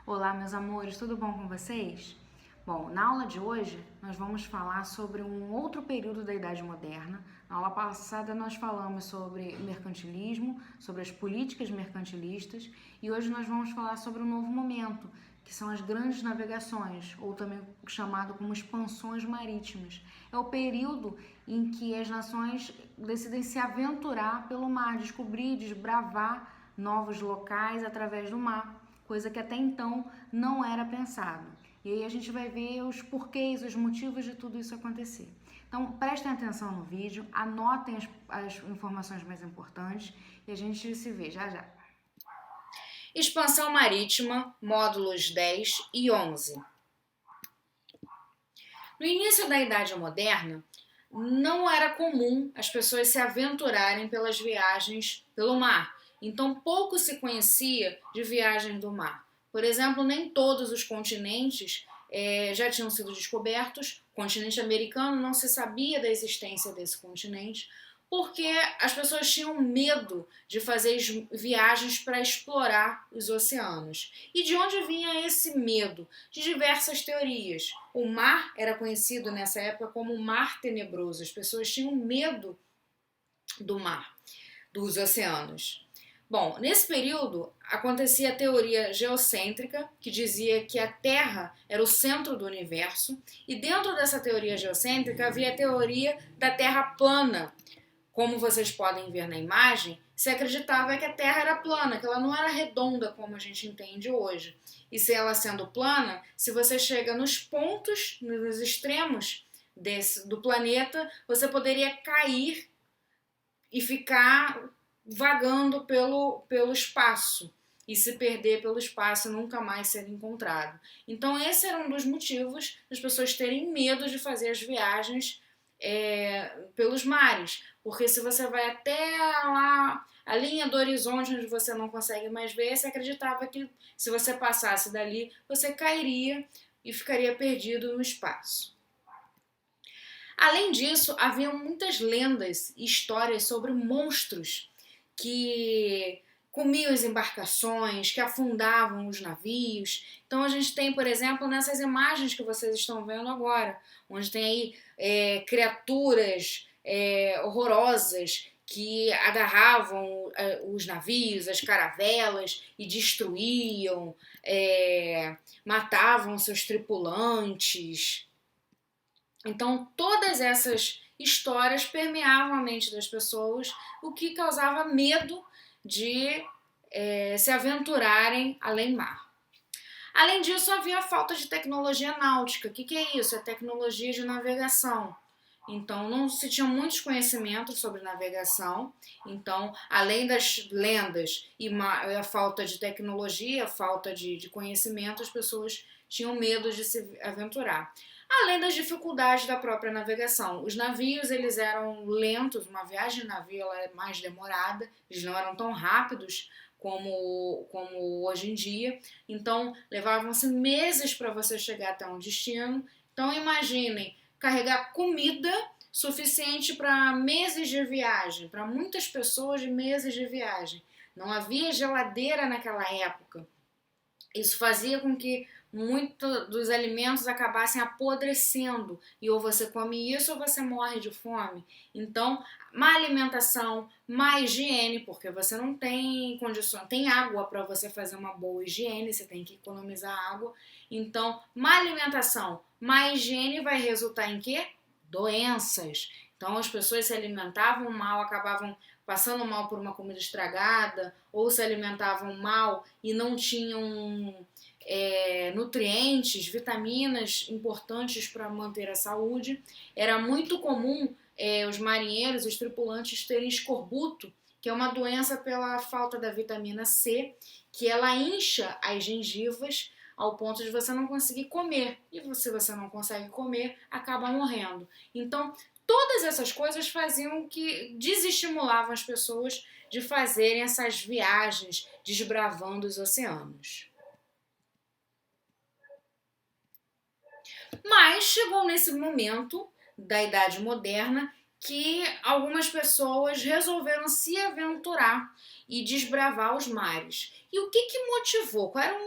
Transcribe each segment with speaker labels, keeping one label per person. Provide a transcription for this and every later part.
Speaker 1: Olá, meus amores, tudo bom com vocês? Bom, na aula de hoje nós vamos falar sobre um outro período da Idade Moderna. Na aula passada nós falamos sobre mercantilismo, sobre as políticas mercantilistas e hoje nós vamos falar sobre um novo momento, que são as grandes navegações, ou também chamado como expansões marítimas. É o período em que as nações decidem se aventurar pelo mar, descobrir, desbravar novos locais através do mar, coisa que até então não era pensado. E aí a gente vai ver os porquês, os motivos de tudo isso acontecer. Então prestem atenção no vídeo, anotem as informações mais importantes e a gente se vê já já.
Speaker 2: Expansão marítima, módulos 10 e 11. No início da Idade Moderna, não era comum as pessoas se aventurarem pelas viagens pelo mar, então pouco se conhecia de viagens do mar. Por exemplo, nem todos os continentes já tinham sido descobertos. O continente americano não se sabia da existência desse continente, porque as pessoas tinham medo de fazer viagens para explorar os oceanos. E de onde vinha esse medo? De diversas teorias. O mar era conhecido nessa época como mar tenebroso. As pessoas tinham medo do mar, dos oceanos. Bom, nesse período acontecia a teoria geocêntrica, que dizia que a Terra era o centro do universo, e dentro dessa teoria geocêntrica havia a teoria da Terra plana. Como vocês podem ver na imagem, se acreditava que a Terra era plana, que ela não era redonda como a gente entende hoje. E se ela sendo plana, se você chega nos pontos, nos extremos do planeta, você poderia cair e ficar vagando pelo espaço e se perder pelo espaço e nunca mais ser encontrado. Então esse era um dos motivos das pessoas terem medo de fazer as viagens pelos mares, porque se você vai até lá, a linha do horizonte onde você não consegue mais ver, você acreditava que se você passasse dali, você cairia e ficaria perdido no espaço. Além disso, havia muitas lendas e histórias sobre monstros que comiam as embarcações, que afundavam os navios. Então a gente tem, por exemplo, nessas imagens que vocês estão vendo agora, onde tem aí criaturas horrorosas que agarravam os navios, as caravelas e destruíam, matavam seus tripulantes. Então todas essas histórias permeavam a mente das pessoas, o que causava medo de se aventurarem além mar. Além disso, havia a falta de tecnologia náutica. O que é isso? É tecnologia de navegação. Então, não se tinha muitos conhecimentos sobre navegação. Então, além das lendas e a falta de tecnologia, a falta de conhecimento, as pessoas tinham medo de se aventurar. Além das dificuldades da própria navegação. Os navios eles eram lentos, uma viagem de navio ela é mais demorada, eles não eram tão rápidos como hoje em dia. Então, levavam-se meses para você chegar até um destino. Então, imaginem carregar comida suficiente para meses de viagem, para muitas pessoas de meses de viagem. Não havia geladeira naquela época. Isso fazia com que muitos dos alimentos acabassem apodrecendo e ou você come isso ou você morre de fome. Então, má alimentação, má higiene, porque você não tem condições, tem água para você fazer uma boa higiene, você tem que economizar água. Então, má alimentação, má higiene vai resultar em quê? Doenças. Então, as pessoas se alimentavam mal, acabavam passando mal por uma comida estragada, ou se alimentavam mal e não tinham nutrientes, vitaminas importantes para manter a saúde. Era muito comum os marinheiros, os tripulantes terem escorbuto, que é uma doença pela falta da vitamina C, que ela incha as gengivas ao ponto de você não conseguir comer. E se você não consegue comer, acaba morrendo. Então, todas essas coisas faziam que desestimulavam as pessoas de fazerem essas viagens desbravando os oceanos. Mas chegou nesse momento da Idade Moderna que algumas pessoas resolveram se aventurar e desbravar os mares. E o que motivou? Qual era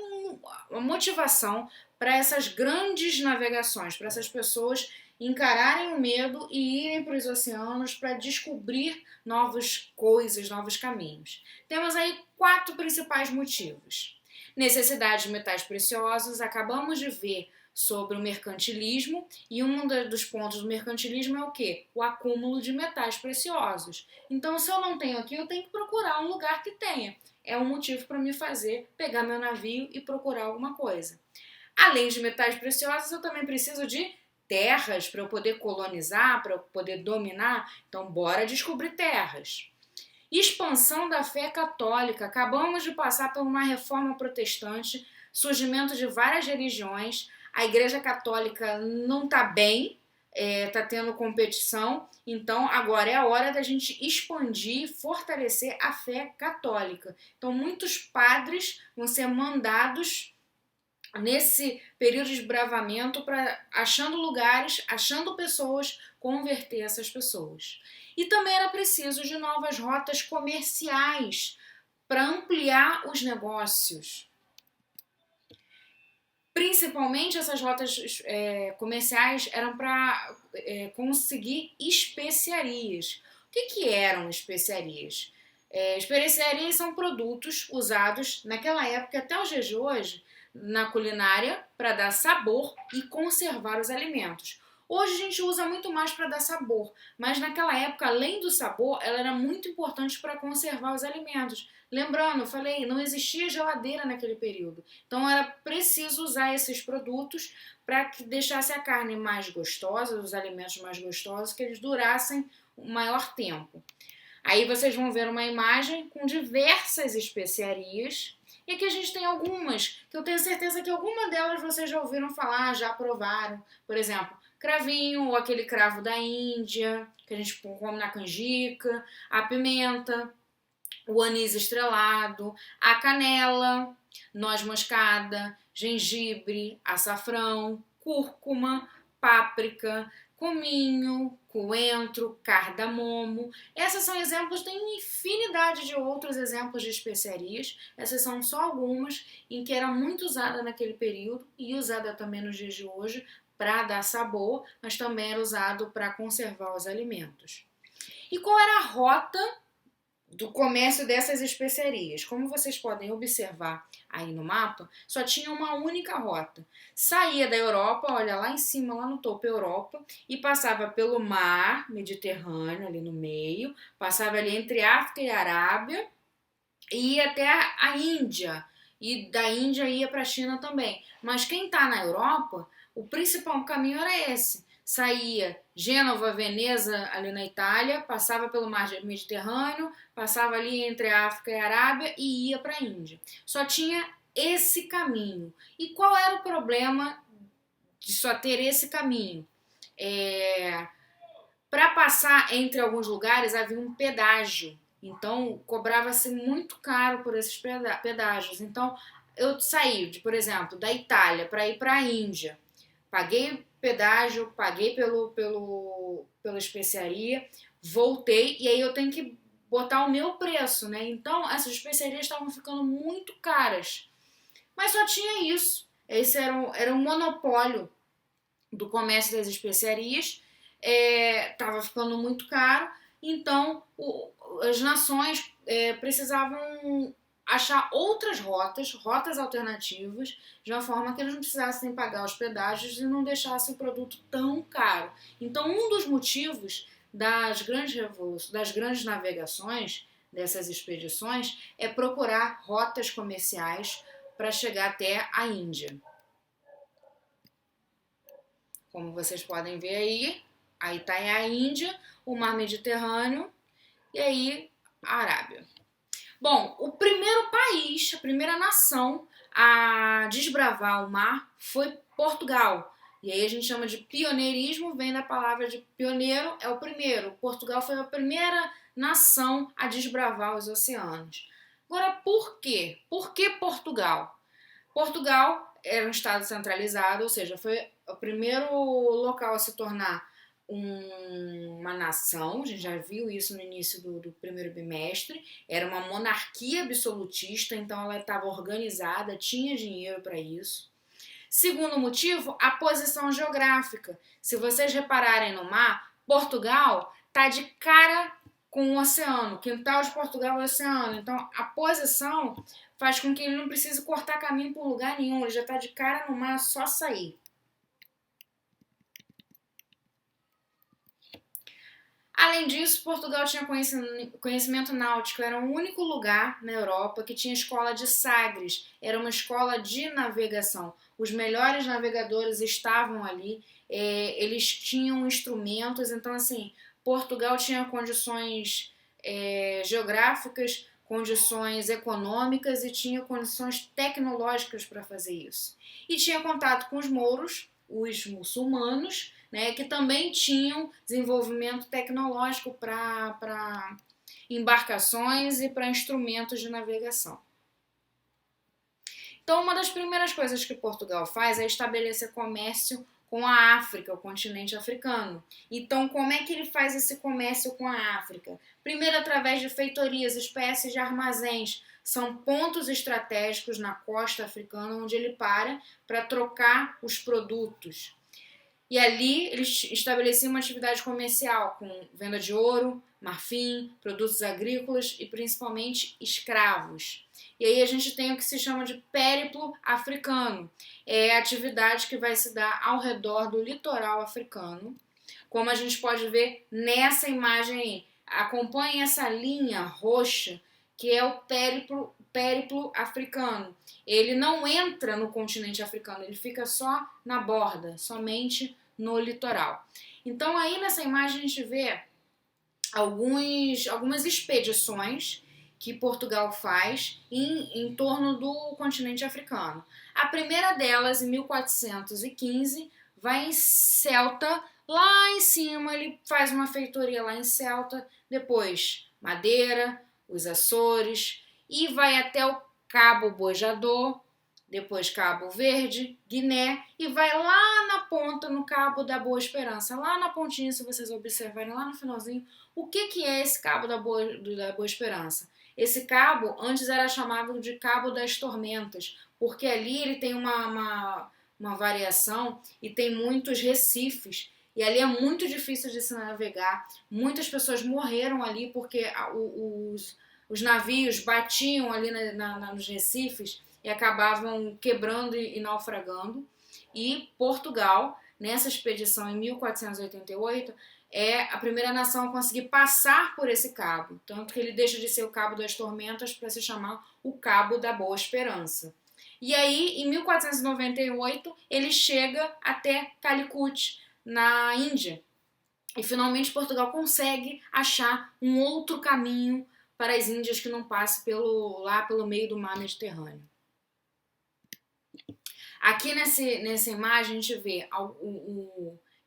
Speaker 2: uma motivação para essas grandes navegações, para essas pessoas encararem o medo e irem para os oceanos para descobrir novas coisas, novos caminhos. Temos aí 4 principais motivos. Necessidade de metais preciosos, acabamos de ver sobre o mercantilismo, e um dos pontos do mercantilismo é o quê? O acúmulo de metais preciosos. Então, se eu não tenho aqui, eu tenho que procurar um lugar que tenha. É um motivo para me fazer pegar meu navio e procurar alguma coisa. Além de metais preciosos, eu também preciso de terras para eu poder colonizar, para eu poder dominar. Então, bora descobrir terras. Expansão da fé católica. Acabamos de passar por uma reforma protestante, surgimento de várias religiões. A Igreja Católica não está bem, está tendo competição, então agora é a hora da gente expandir e fortalecer a fé católica. Então muitos padres vão ser mandados nesse período de desbravamento para achando lugares, achando pessoas, converter essas pessoas. E também era preciso de novas rotas comerciais para ampliar os negócios. Principalmente essas rotas comerciais eram para conseguir especiarias. O que eram especiarias? Especiarias são produtos usados naquela época até os dias de hoje na culinária para dar sabor e conservar os alimentos. Hoje a gente usa muito mais para dar sabor, mas naquela época, além do sabor, ela era muito importante para conservar os alimentos. Lembrando, eu falei, não existia geladeira naquele período. Então era preciso usar esses produtos para que deixasse a carne mais gostosa, os alimentos mais gostosos, que eles durassem um maior tempo. Aí vocês vão ver uma imagem com diversas especiarias. E aqui a gente tem algumas, que eu tenho certeza que alguma delas vocês já ouviram falar, já provaram. Por exemplo, cravinho, ou aquele cravo da Índia, que a gente come na canjica, a pimenta, o anis estrelado, a canela, noz moscada, gengibre, açafrão, cúrcuma, páprica, cominho, coentro, cardamomo. Esses são exemplos, tem infinidade de outros exemplos de especiarias. Essas são só algumas em que era muito usada naquele período e usada também nos dias de hoje para dar sabor, mas também era usado para conservar os alimentos. E qual era a rota do comércio dessas especiarias? Como vocês podem observar aí no mapa, só tinha uma única rota. Saía da Europa, olha lá em cima, lá no topo Europa, e passava pelo mar Mediterrâneo, ali no meio, passava ali entre África e Arábia, e ia até a Índia, e da Índia ia para a China também. Mas quem está na Europa, o principal caminho era esse. Saía Gênova, Veneza, ali na Itália, passava pelo mar Mediterrâneo, passava ali entre a África e a Arábia e ia para a Índia. Só tinha esse caminho. E qual era o problema de só ter esse caminho? Para passar entre alguns lugares havia um pedágio. Então, cobrava-se muito caro por esses pedágios. Então, eu saí, por exemplo, da Itália para ir para a Índia. Paguei pedágio, paguei pela especiaria, voltei e aí eu tenho que botar o meu preço, né? Então, essas especiarias estavam ficando muito caras. Mas só tinha isso. Esse era um monopólio do comércio das especiarias. Estava ficando muito caro. Então, as nações precisavam achar outras rotas alternativas, de uma forma que eles não precisassem pagar os pedágios e não deixassem o produto tão caro. Então, um dos motivos das grandes navegações, dessas expedições, é procurar rotas comerciais para chegar até a Índia. Como vocês podem ver aí está a Índia, o mar Mediterrâneo e aí a Arábia. Bom, o primeiro país, a primeira nação a desbravar o mar foi Portugal. E aí a gente chama de pioneirismo, vem da palavra de pioneiro, é o primeiro. Portugal foi a primeira nação a desbravar os oceanos. Agora, por quê? Por que Portugal? Portugal era um estado centralizado, ou seja, foi o primeiro local a se tornar uma nação, a gente já viu isso no início do primeiro bimestre, era uma monarquia absolutista, então ela estava organizada, tinha dinheiro para isso. Segundo motivo, a posição geográfica. Se vocês repararem no mar, Portugal está de cara com o oceano, o quintal de Portugal é o oceano, então a posição faz com que ele não precise cortar caminho por lugar nenhum, ele já está de cara no mar, é só sair. Além disso, Portugal tinha conhecimento náutico, era o único lugar na Europa que tinha escola de Sagres, era uma escola de navegação. Os melhores navegadores estavam ali, eles tinham instrumentos, então assim, Portugal tinha condições geográficas, condições econômicas e tinha condições tecnológicas para fazer isso. E tinha contato com os mouros, os muçulmanos, né, que também tinham desenvolvimento tecnológico para embarcações e para instrumentos de navegação. Então, uma das primeiras coisas que Portugal faz é estabelecer comércio com a África, o continente africano. Então, como é que ele faz esse comércio com a África? Primeiro, através de feitorias, espécies de armazéns. São pontos estratégicos na costa africana onde ele para trocar os produtos. E ali eles estabeleciam uma atividade comercial com venda de ouro, marfim, produtos agrícolas e principalmente escravos. E aí a gente tem o que se chama de périplo africano. É a atividade que vai se dar ao redor do litoral africano, como a gente pode ver nessa imagem aí. Acompanhe essa linha roxa, que é o périplo africano. Ele não entra no continente africano, ele fica só na borda, somente no litoral. Então aí nessa imagem a gente vê algumas expedições que Portugal faz em torno do continente africano. A primeira delas, em 1415, vai em Celta, lá em cima ele faz uma feitoria lá em Celta, depois Madeira, os Açores, e vai até o Cabo Bojador, depois Cabo Verde, Guiné, e vai lá na ponta, no Cabo da Boa Esperança, lá na pontinha, se vocês observarem, lá no finalzinho, o que é esse Cabo da Boa Esperança? Esse cabo antes era chamado de Cabo das Tormentas, porque ali ele tem uma variação e tem muitos recifes, e ali é muito difícil de se navegar. Muitas pessoas morreram ali porque os navios batiam ali nos recifes e acabavam quebrando e naufragando. E Portugal, nessa expedição em 1488, é a primeira nação a conseguir passar por esse cabo. Tanto que ele deixa de ser o Cabo das Tormentas para se chamar o Cabo da Boa Esperança. E aí, em 1498, ele chega até Calicut, na Índia. E finalmente Portugal consegue achar um outro caminho para as Índias que não passe pelo meio do mar Mediterrâneo. Aqui nessa imagem a gente vê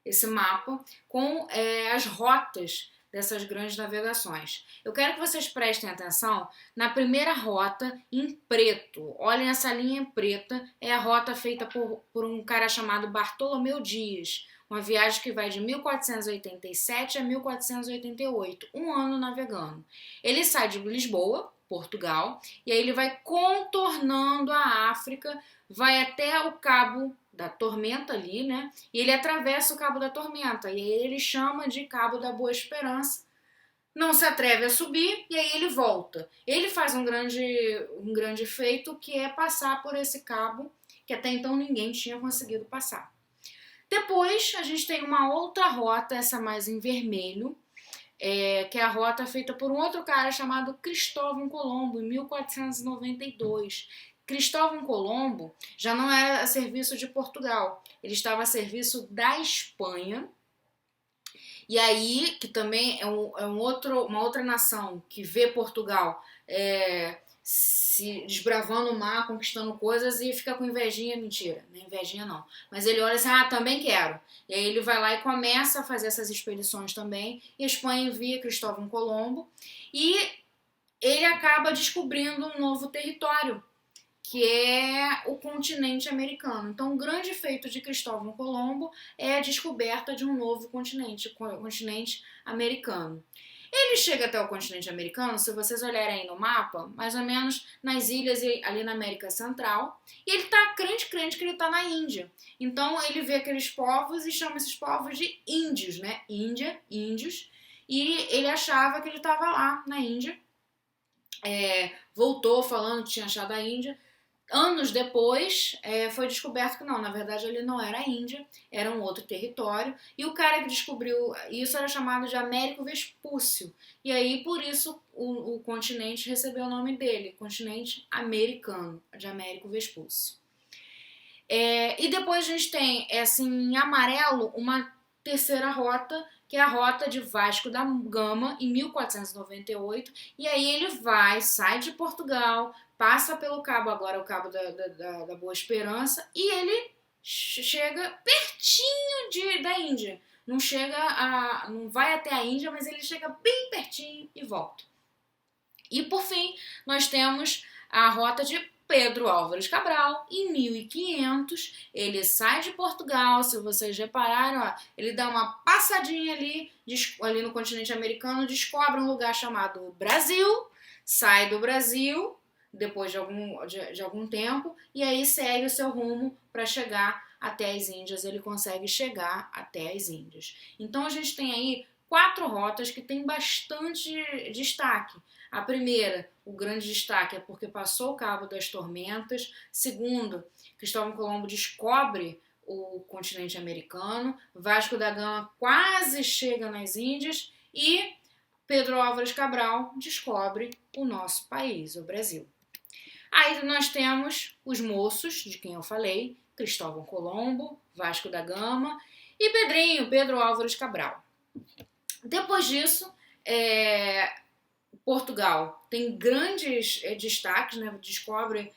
Speaker 2: esse mapa com as rotas dessas grandes navegações. Eu quero que vocês prestem atenção na primeira rota em preto. Olhem essa linha preta, é a rota feita por um cara chamado Bartolomeu Dias. Uma viagem que vai de 1487 a 1488, um ano navegando. Ele sai de Lisboa, Portugal, e aí ele vai contornando a África, vai até o Cabo da Tormenta ali, né? E ele atravessa o Cabo da Tormenta, e aí ele chama de Cabo da Boa Esperança. Não se atreve a subir, e aí ele volta. Ele faz um grande feito, que é passar por esse cabo, que até então ninguém tinha conseguido passar. Depois, a gente tem uma outra rota, essa mais em vermelho, que é a rota feita por um outro cara chamado Cristóvão Colombo, em 1492. Cristóvão Colombo já não era a serviço de Portugal, ele estava a serviço da Espanha. E aí, que também é uma outra nação que vê Portugal se desbravando o mar, conquistando coisas e fica com invejinha, mentira, não é invejinha não. Mas ele olha assim, também quero. E aí ele vai lá e começa a fazer essas expedições também, e a Espanha envia Cristóvão Colombo, e ele acaba descobrindo um novo território, que é o continente americano. Então, o grande feito de Cristóvão Colombo é a descoberta de um novo continente, o continente americano. Ele chega até o continente americano, se vocês olharem aí no mapa, mais ou menos nas ilhas ali na América Central, e ele tá crente que ele tá na Índia. Então ele vê aqueles povos e chama esses povos de índios, né? Índia, índios, e ele achava que ele estava lá na Índia. Voltou falando que tinha achado a Índia. Anos depois, foi descoberto que não, na verdade ele não era a Índia, era um outro território, e o cara que descobriu isso era chamado de Américo Vespúcio, e aí por isso o continente recebeu o nome dele, continente americano, de Américo Vespúcio. E depois a gente tem, assim, em amarelo, uma terceira rota, que é a rota de Vasco da Gama, em 1498, e aí ele sai de Portugal, passa pelo cabo, agora o cabo da Boa Esperança, e ele chega pertinho da Índia. Não vai até a Índia, mas ele chega bem pertinho e volta. E por fim, nós temos a rota de Pedro Álvares Cabral. Em 1500, ele sai de Portugal, se vocês repararam, ele dá uma passadinha ali no continente americano, descobre um lugar chamado Brasil, sai do Brasil depois de algum tempo, e aí segue o seu rumo para chegar até as Índias. Ele consegue chegar até as Índias. Então a gente tem aí 4 rotas que tem bastante destaque. A primeira, o grande destaque, é porque passou o Cabo das Tormentas. Segundo, Cristóvão Colombo descobre o continente americano. Vasco da Gama quase chega nas Índias. E Pedro Álvares Cabral descobre o nosso país, o Brasil. Aí nós temos os moços, de quem eu falei, Cristóvão Colombo, Vasco da Gama e Pedro Álvares Cabral. Depois disso, Portugal tem grandes destaques, né? Descobre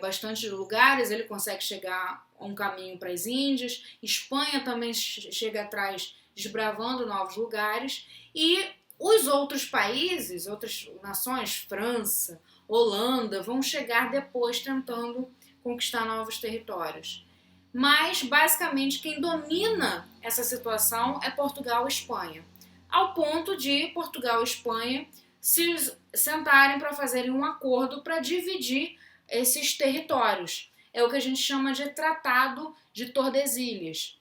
Speaker 2: bastante lugares, ele consegue chegar a um caminho para as Índias. Espanha também chega atrás, desbravando novos lugares. E os outros países, outras nações, França, Holanda, vão chegar depois tentando conquistar novos territórios. Mas, basicamente, quem domina essa situação é Portugal e Espanha. Ao ponto de Portugal e Espanha se sentarem para fazerem um acordo para dividir esses territórios. É o que a gente chama de Tratado de Tordesilhas.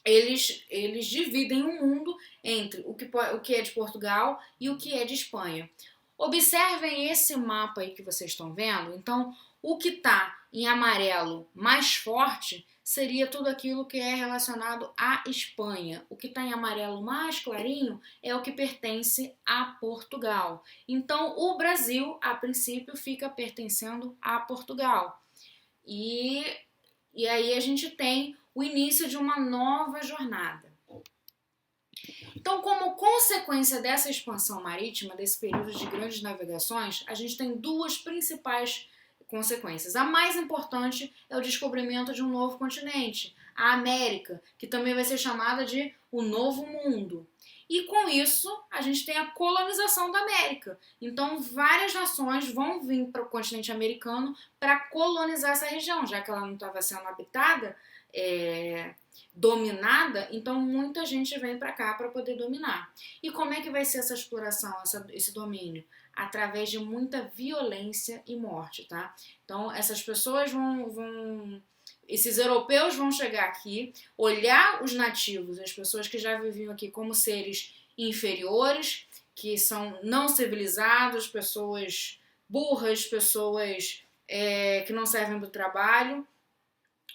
Speaker 2: Eles dividem o mundo entre o que é de Portugal e o que é de Espanha. Observem esse mapa aí que vocês estão vendo. Então, o que está em amarelo mais forte seria tudo aquilo que é relacionado à Espanha. O que está em amarelo mais clarinho é o que pertence a Portugal. Então, o Brasil, a princípio, fica pertencendo a Portugal. E aí a gente tem o início de uma nova jornada. Então, como consequência dessa expansão marítima, desse período de grandes navegações, a gente tem 2 principais consequências. A mais importante é o descobrimento de um novo continente, a América, que também vai ser chamada de o Novo Mundo. E com isso, a gente tem a colonização da América. Então, várias nações vão vir para o continente americano para colonizar essa região, já que ela não estava sendo habitada, dominada, então muita gente vem para cá para poder dominar. E como é que vai ser essa exploração, esse domínio? Através de muita violência e morte, tá? Então, essas pessoas esses europeus vão chegar aqui, olhar os nativos, as pessoas que já viviam aqui, como seres inferiores, que são não civilizados, pessoas burras, pessoas que não servem para o trabalho.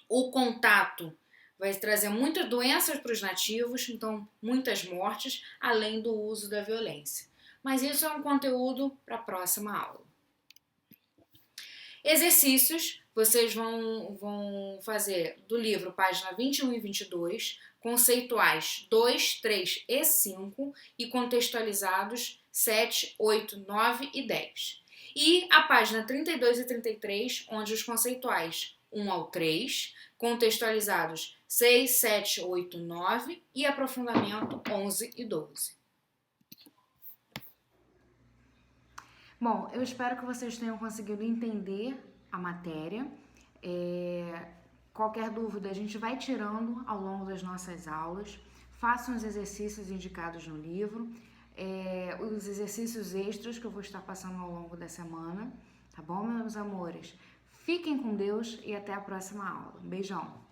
Speaker 2: O contato vai trazer muitas doenças para os nativos, então muitas mortes, além do uso da violência. Mas isso é um conteúdo para a próxima aula. Exercícios, vocês vão fazer do livro, página 21 e 22, conceituais 2, 3 e 5 e contextualizados 7, 8, 9 e 10. E a página 32 e 33, onde os conceituais 1 ao 3, contextualizados 6, 7, 8, 9 e aprofundamento 11 e 12.
Speaker 1: Bom, eu espero que vocês tenham conseguido entender a matéria. Qualquer dúvida a gente vai tirando ao longo das nossas aulas. Façam os exercícios indicados no livro, os exercícios extras que eu vou estar passando ao longo da semana, tá bom, meus amores? Fiquem com Deus e até a próxima aula. Beijão!